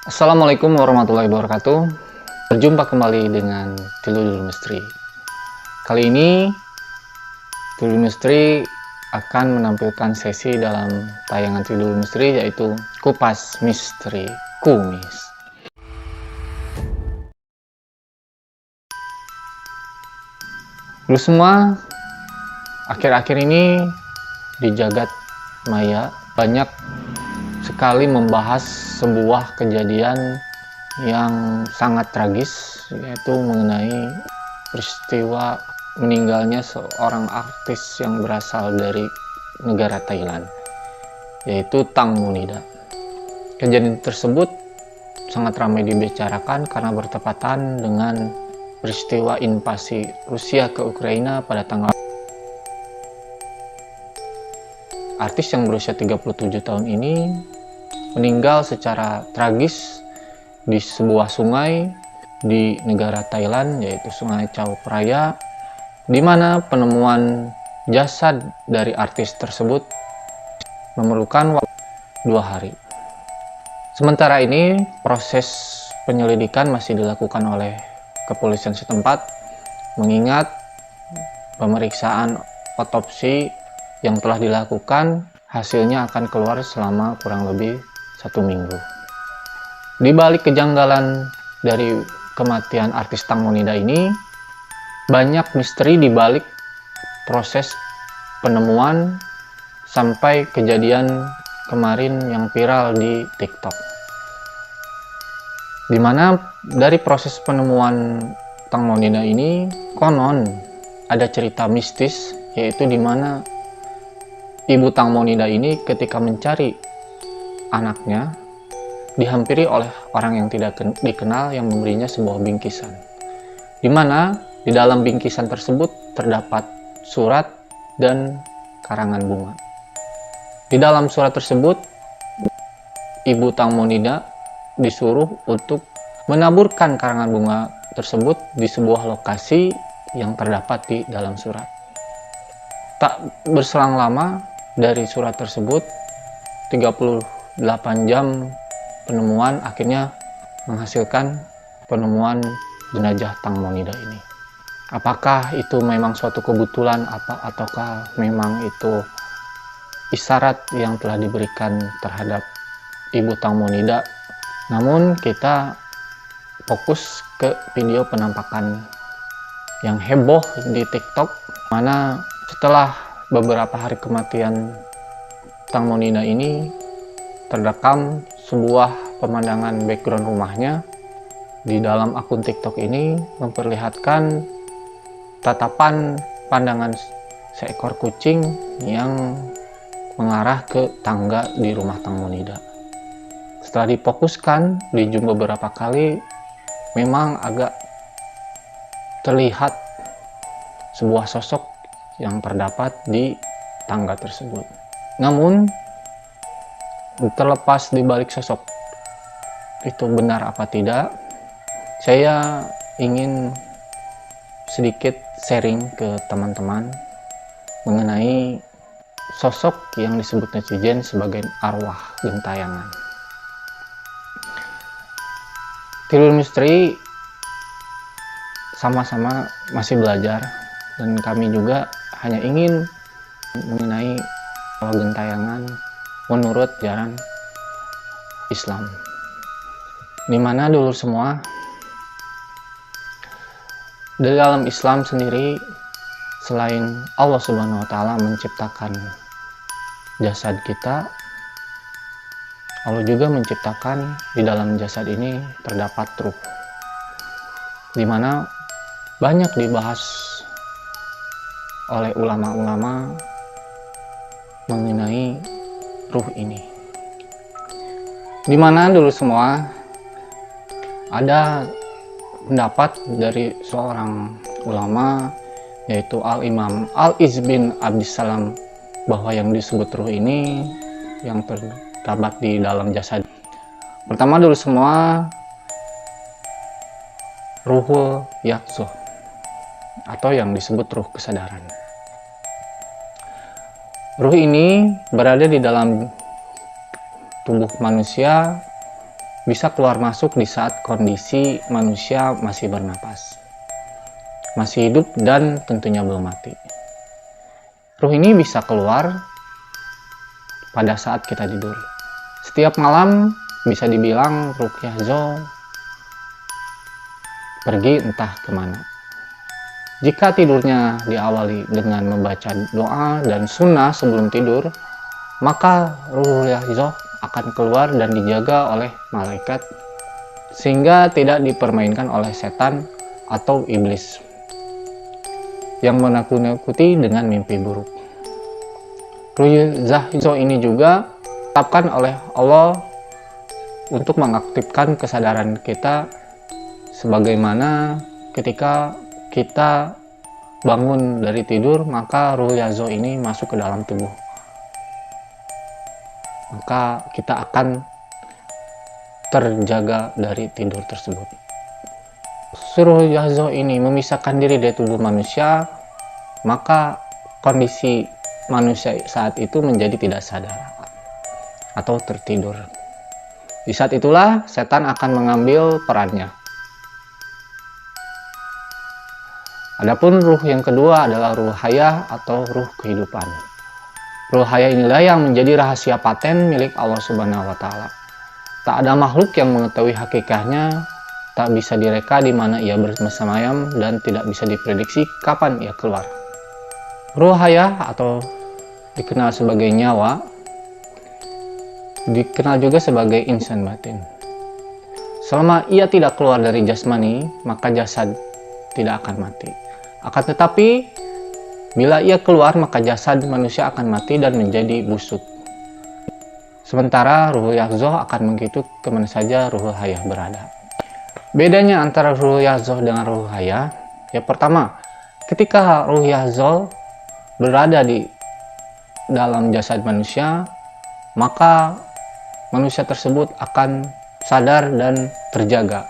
Assalamualaikum warahmatullahi wabarakatuh. Berjumpa kembali dengan Tiludul Misteri. Kali ini Tiludul Misteri akan menampilkan sesi dalam tayangan Tiludul Misteri, yaitu Kupas Misteri Kumis. Dulu semua, akhir-akhir ini di jagat maya banyak sekali membahas sebuah kejadian yang sangat tragis, yaitu mengenai peristiwa meninggalnya seorang artis yang berasal dari negara Thailand, yaitu Tang Monida. Kejadian tersebut sangat ramai dibicarakan karena bertepatan dengan peristiwa invasi Rusia ke Ukraina pada tanggal. Artis yang berusia 37 tahun ini meninggal secara tragis di sebuah sungai di negara Thailand, yaitu Sungai Chao Phraya, di mana penemuan jasad dari artis tersebut memerlukan waktu 2 hari. Sementara ini proses penyelidikan masih dilakukan oleh kepolisian setempat, mengingat pemeriksaan otopsi yang telah dilakukan hasilnya akan keluar selama kurang lebih 1 minggu. Di balik kejanggalan dari kematian artis Tang Monida ini, banyak misteri di balik proses penemuan sampai kejadian kemarin yang viral di TikTok. Di mana dari proses penemuan Tang Monida ini konon ada cerita mistis, yaitu di mana ibu Tang Monida ini ketika mencari anaknya dihampiri oleh orang yang tidak dikenal yang memberinya sebuah bingkisan, di mana di dalam bingkisan tersebut terdapat surat dan karangan bunga. Di dalam surat tersebut, ibu Tang Monida disuruh untuk menaburkan karangan bunga tersebut di sebuah lokasi yang terdapat di dalam surat. Tak berselang lama dari surat tersebut, 38 jam penemuan akhirnya menghasilkan penemuan jenazah Tang Monida ini. Apakah itu memang suatu kebetulan ataukah memang itu isyarat yang telah diberikan terhadap ibu Tang Monida? Namun kita fokus ke video penampakan yang heboh di TikTok, mana setelah beberapa hari kematian Tang Monida ini terekam sebuah pemandangan background rumahnya. Di dalam akun TikTok ini memperlihatkan tatapan pandangan seekor kucing yang mengarah ke tangga di rumah Tang Monida. Setelah difokuskan di zoom beberapa kali, memang agak terlihat sebuah sosok yang terdapat di tangga tersebut. Namun terlepas di balik sosok itu benar apa tidak, saya ingin sedikit sharing ke teman-teman mengenai sosok yang disebut netizen sebagai arwah gentayangan. Tiludul Misteri sama-sama masih belajar, dan kami juga hanya ingin mengenai arwah gentayangan menurut ajaran Islam, dimana dulu semua di dalam Islam sendiri, selain Allah Subhanahu wa Ta'ala menciptakan jasad kita, Allah juga menciptakan di dalam jasad ini terdapat ruh, dimana banyak dibahas oleh ulama-ulama mengenai ruh ini, dimana dulu semua ada pendapat dari seorang ulama, yaitu Al-Imam Al-Izz bin Abdissalam, bahwa yang disebut ruh ini yang terdapat di dalam jasad. Pertama dulu semua, ruhul yaqzah, atau yang disebut ruh kesadaran. Ruh ini berada di dalam tubuh manusia bisa keluar masuk di saat kondisi manusia masih bernapas, masih hidup, dan tentunya belum mati. Ruh ini bisa keluar pada saat kita tidur. Setiap malam bisa dibilang ruh Yahzo pergi entah kemana. Jika tidurnya diawali dengan membaca doa dan sunnah sebelum tidur, maka ruh Yahzo akan keluar dan dijaga oleh malaikat sehingga tidak dipermainkan oleh setan atau iblis yang menakut-nakuti dengan mimpi buruk. Ruh Yahzo ini juga ditetapkan oleh Allah untuk mengaktifkan kesadaran kita, sebagaimana ketika kita bangun dari tidur, maka ruh Yahzo ini masuk ke dalam tubuh. Maka kita akan terjaga dari tidur tersebut. Ruh Yahzo ini memisahkan diri dari tubuh manusia, maka kondisi manusia saat itu menjadi tidak sadar atau tertidur. Di saat itulah setan akan mengambil perannya. Adapun ruh yang kedua adalah ruh hayah atau ruh kehidupan. Ruh hayah inilah yang menjadi rahasia paten milik Allah Subhanahu wa Ta'ala. Tak ada makhluk yang mengetahui hakikatnya, tak bisa direka di mana ia bersemayam, dan tidak bisa diprediksi kapan ia keluar. Ruh hayah atau dikenal sebagai nyawa, dikenal juga sebagai insan batin. Selama ia tidak keluar dari jasmani, maka jasad tidak akan mati. Akan tetapi, bila ia keluar, maka jasad manusia akan mati dan menjadi busuk. Sementara ruh Yahzo akan menghitung kemana saja ruh hayah berada. Bedanya antara ruh Yahzo dengan ruh hayah, yang pertama, ketika ruh Yahzo berada di dalam jasad manusia, maka manusia tersebut akan sadar dan terjaga.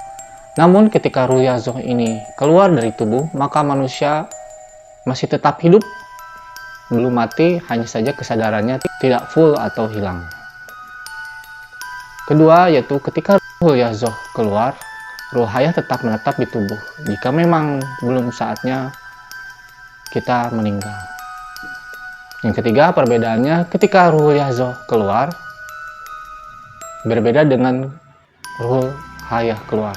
Namun ketika ruh Yahzo ini keluar dari tubuh, maka manusia masih tetap hidup, belum mati, hanya saja kesadarannya tidak full atau hilang. Kedua, yaitu ketika ruh Yahzo keluar, ruh hayah tetap menetap di tubuh jika memang belum saatnya kita meninggal. Yang ketiga, perbedaannya ketika ruh Yahzo keluar berbeda dengan ruh hayah keluar.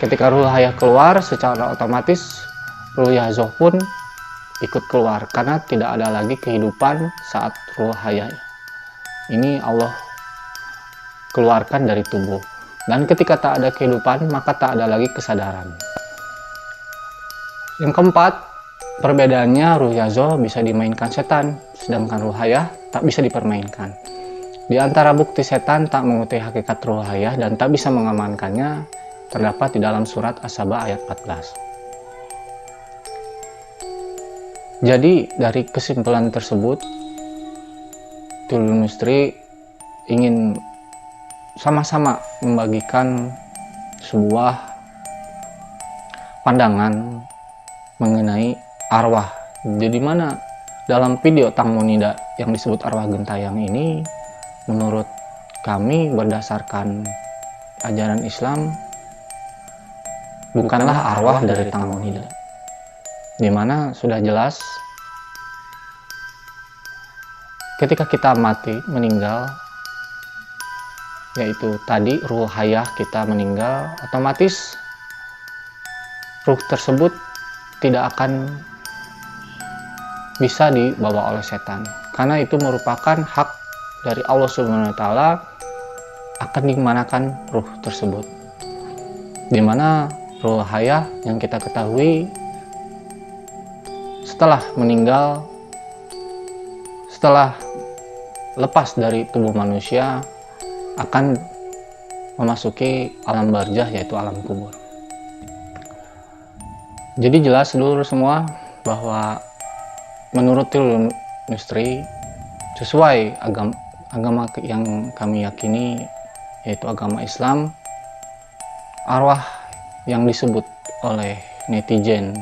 Ketika ruh hayah keluar, secara otomatis ruh Yahzo pun ikut keluar, karena tidak ada lagi kehidupan saat ruh hayah ini Allah keluarkan dari tubuh. Dan ketika tak ada kehidupan, maka tak ada lagi kesadaran. Yang keempat, perbedaannya ruh Yahzo bisa dimainkan setan, sedangkan ruh hayah tak bisa dipermainkan. Di antara bukti setan tak mengetahui hakikat ruh hayah dan tak bisa mengamankannya terdapat di dalam surat As-Saba ayat 14. Jadi dari kesimpulan tersebut, Tulul Misteri ingin sama-sama membagikan sebuah pandangan mengenai arwah. Jadi mana dalam video Tang Monida yang disebut arwah gentayang ini, menurut kami berdasarkan ajaran Islam, bukanlah arwah dari Tang Monida. Dimana sudah jelas ketika kita mati, meninggal, yaitu tadi ruh hayah kita meninggal, otomatis ruh tersebut tidak akan bisa dibawa oleh setan, karena itu merupakan hak dari Allah Subhanahu wa Ta'ala akan dimanakan ruh tersebut. Dimana ruh hayah yang kita ketahui setelah meninggal, setelah lepas dari tubuh manusia, akan memasuki alam barzah, yaitu alam kubur. Jadi jelas dulu semua bahwa menurut Tulul Misteri, sesuai agama yang kami yakini, yaitu agama Islam, arwah yang disebut oleh netizen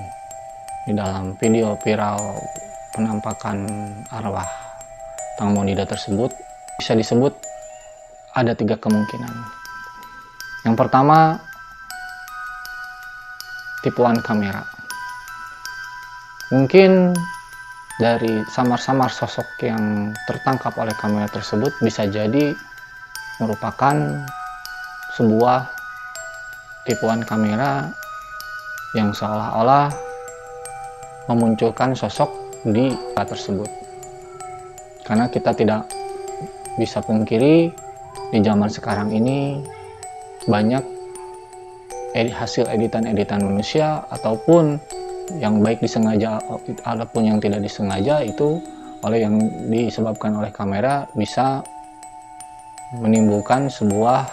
di dalam video viral penampakan arwah Tang Monida tersebut bisa disebut ada 3 kemungkinan. Yang pertama, tipuan kamera. Mungkin dari samar-samar sosok yang tertangkap oleh kamera tersebut bisa jadi merupakan sebuah tipuan kamera yang seolah-olah memunculkan sosok di kamera tersebut. Karena kita tidak bisa pungkiri di zaman sekarang ini banyak hasil editan-editan manusia, ataupun yang baik disengaja ataupun yang tidak disengaja, itu yang disebabkan oleh kamera bisa menimbulkan sebuah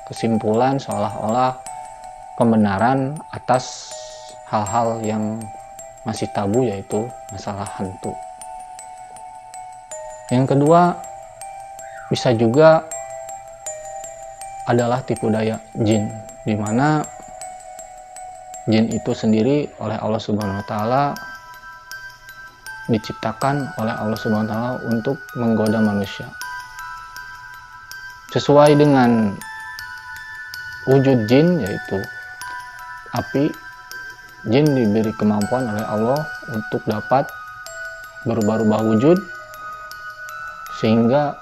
kesimpulan seolah-olah pembenaran atas hal-hal yang masih tabu, yaitu masalah hantu. Yang kedua, bisa juga adalah tipu daya jin, di mana jin itu sendiri oleh Allah Subhanahu wa taala diciptakan oleh Allah Subhanahu wa taala untuk menggoda manusia. Sesuai dengan wujud jin, yaitu api, jin diberi kemampuan oleh Allah untuk dapat berubah-ubah wujud, sehingga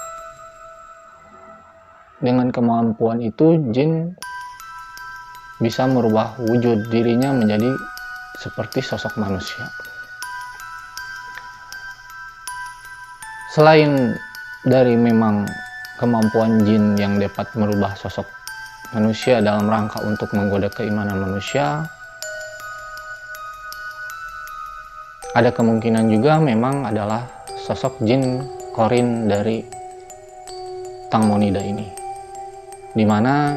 dengan kemampuan itu jin bisa merubah wujud dirinya menjadi seperti sosok manusia. Selain dari memang kemampuan jin yang dapat merubah sosok manusia dalam rangka untuk menggoda keimanan manusia, ada kemungkinan juga memang adalah sosok jin korin dari Tang Monida ini, dimana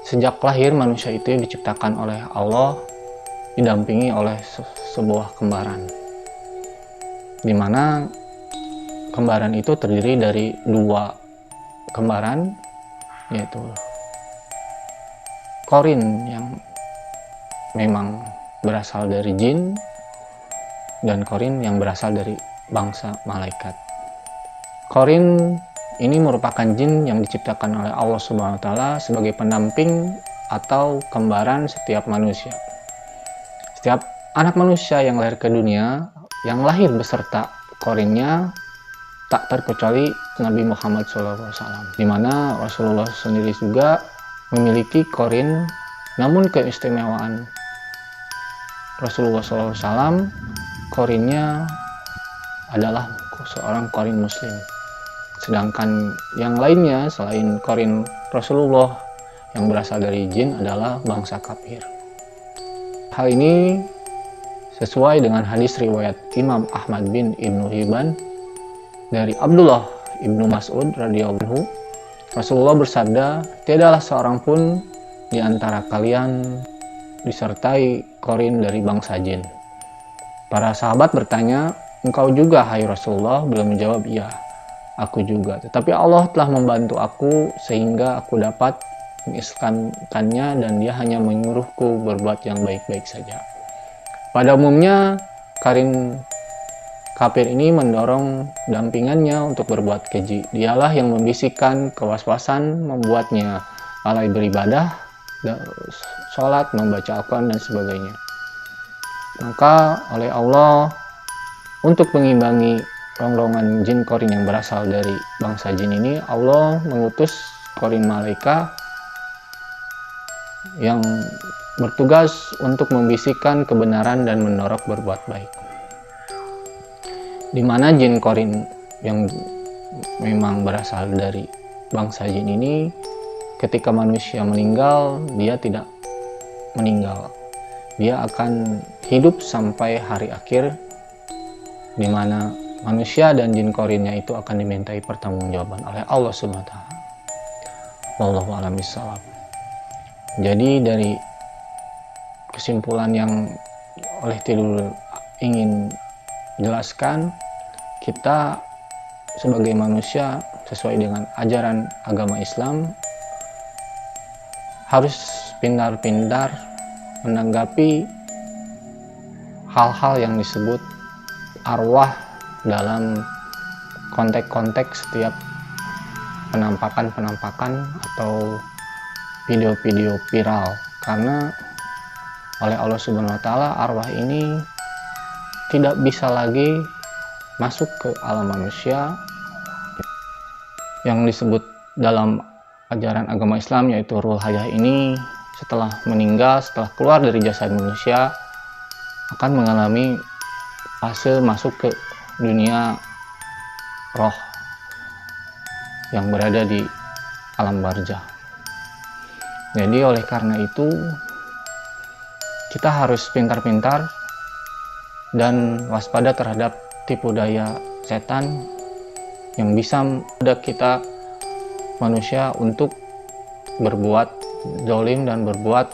sejak lahir manusia itu diciptakan oleh Allah didampingi oleh sebuah kembaran, dimana kembaran itu terdiri dari dua kembaran, yaitu korin yang memang berasal dari jin dan korin yang berasal dari bangsa malaikat. Korin ini merupakan jin yang diciptakan oleh Allah Subhanahu wa taala sebagai pendamping atau kembaran setiap manusia. Setiap anak manusia yang lahir ke dunia, yang lahir beserta korinnya, tak terkecuali Nabi Muhammad SAW, di mana Rasulullah sendiri juga memiliki korin. Namun keistimewaan Rasulullah SAW, korinnya adalah seorang korin muslim, sedangkan yang lainnya selain korin Rasulullah yang berasal dari jin adalah bangsa kafir. Hal ini sesuai dengan hadis riwayat Imam Ahmad bin Ibnu Hibban dari Abdullah ibnu Mas'ud radhiyallahu anhu. Rasulullah bersabda, "Tiadalah seorang pun di antara kalian disertai korin dari bangsa jin." Para sahabat bertanya, "Engkau juga, hai Rasulullah?" Beliau menjawab, "Iya, aku juga. Tetapi Allah telah membantu aku sehingga aku dapat mengislamkannya dan dia hanya menyuruhku berbuat yang baik-baik saja." Pada umumnya, korin kafir ini mendorong dampingannya untuk berbuat keji. Dialah yang membisikkan kewaswasan, membuatnya lalai beribadah, sholat, membaca Al-Quran, dan sebagainya. Maka oleh Allah, untuk mengimbangi rongrongan jin korin yang berasal dari bangsa jin ini, Allah mengutus korin malaika yang bertugas untuk membisikkan kebenaran dan mendorong berbuat baik. Di mana jin korin yang memang berasal dari bangsa jin ini, ketika manusia meninggal, dia tidak meninggal. Dia akan hidup sampai hari akhir, di mana manusia dan jin korinnya itu akan dimintai pertanggungjawaban oleh Allah Subhanahu wa taala. Wallahu a'lam bishawab. Jadi dari kesimpulan yang oleh Tidur ingin jelaskan, kita sebagai manusia sesuai dengan ajaran agama Islam harus pintar-pintar menanggapi hal-hal yang disebut arwah dalam konteks-konteks setiap penampakan-penampakan atau video-video viral, karena oleh Allah Subhanahu wa Ta'ala arwah ini tidak bisa lagi masuk ke alam manusia yang disebut dalam ajaran agama Islam, yaitu ruh hayah ini setelah meninggal, setelah keluar dari jasad manusia akan mengalami fase masuk ke dunia roh yang berada di alam barzah. Jadi oleh karena itu kita harus pintar-pintar dan waspada terhadap tipu daya setan yang bisa membuat kita manusia untuk berbuat zalim dan berbuat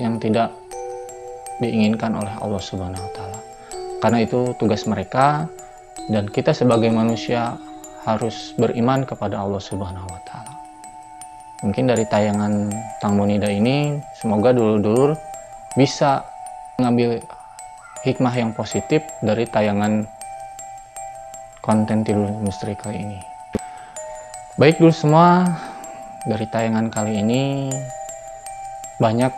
yang tidak diinginkan oleh Allah Subhanahu wa Ta'ala. Karena itu tugas mereka, dan kita sebagai manusia harus beriman kepada Allah Subhanahu wa Ta'ala. Mungkin dari tayangan Tang Monida ini, semoga dulur-dulur bisa mengambil hikmah yang positif dari tayangan konten Tidur Misteri kali ini. Baik dulu semua, dari tayangan kali ini banyak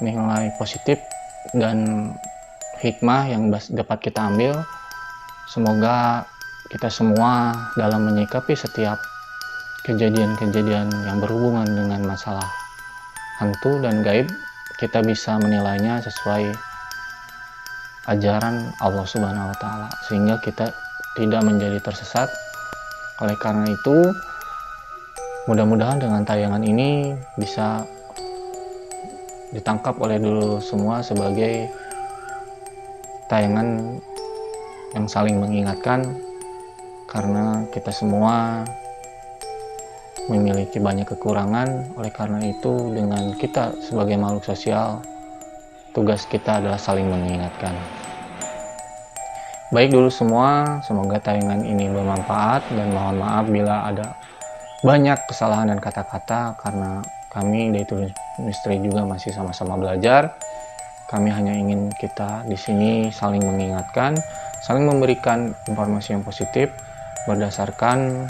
nilai positif dan hikmah yang dapat kita ambil. Semoga kita semua dalam menyikapi setiap kejadian-kejadian yang berhubungan dengan masalah hantu dan gaib, kita bisa menilainya sesuai ajaran Allah Subhanahu wa Ta'ala, sehingga kita tidak menjadi tersesat. Oleh karena itu, mudah-mudahan dengan tayangan ini bisa ditangkap oleh dulu semua sebagai tayangan yang saling mengingatkan, karena kita semua memiliki banyak kekurangan. Oleh karena itu, dengan kita sebagai makhluk sosial, tugas kita adalah saling mengingatkan. Baik dulu semua, semoga tayangan ini bermanfaat, dan mohon maaf bila ada banyak kesalahan dan kata-kata, karena kami dari Tidur Misteri juga masih sama-sama belajar. Kami hanya ingin kita di sini saling mengingatkan, saling memberikan informasi yang positif berdasarkan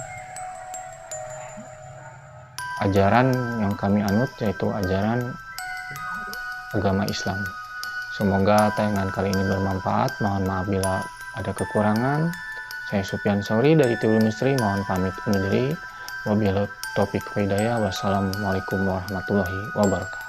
ajaran yang kami anut, yaitu ajaran agama Islam. Semoga tayangan kali ini bermanfaat. Mohon maaf bila ada kekurangan. Saya Sufyan Sauri dari Tidur Misteri mohon pamit undur diri. Wabillahi taufiq wal hidayah. Wassalamualaikum warahmatullahi wabarakatuh.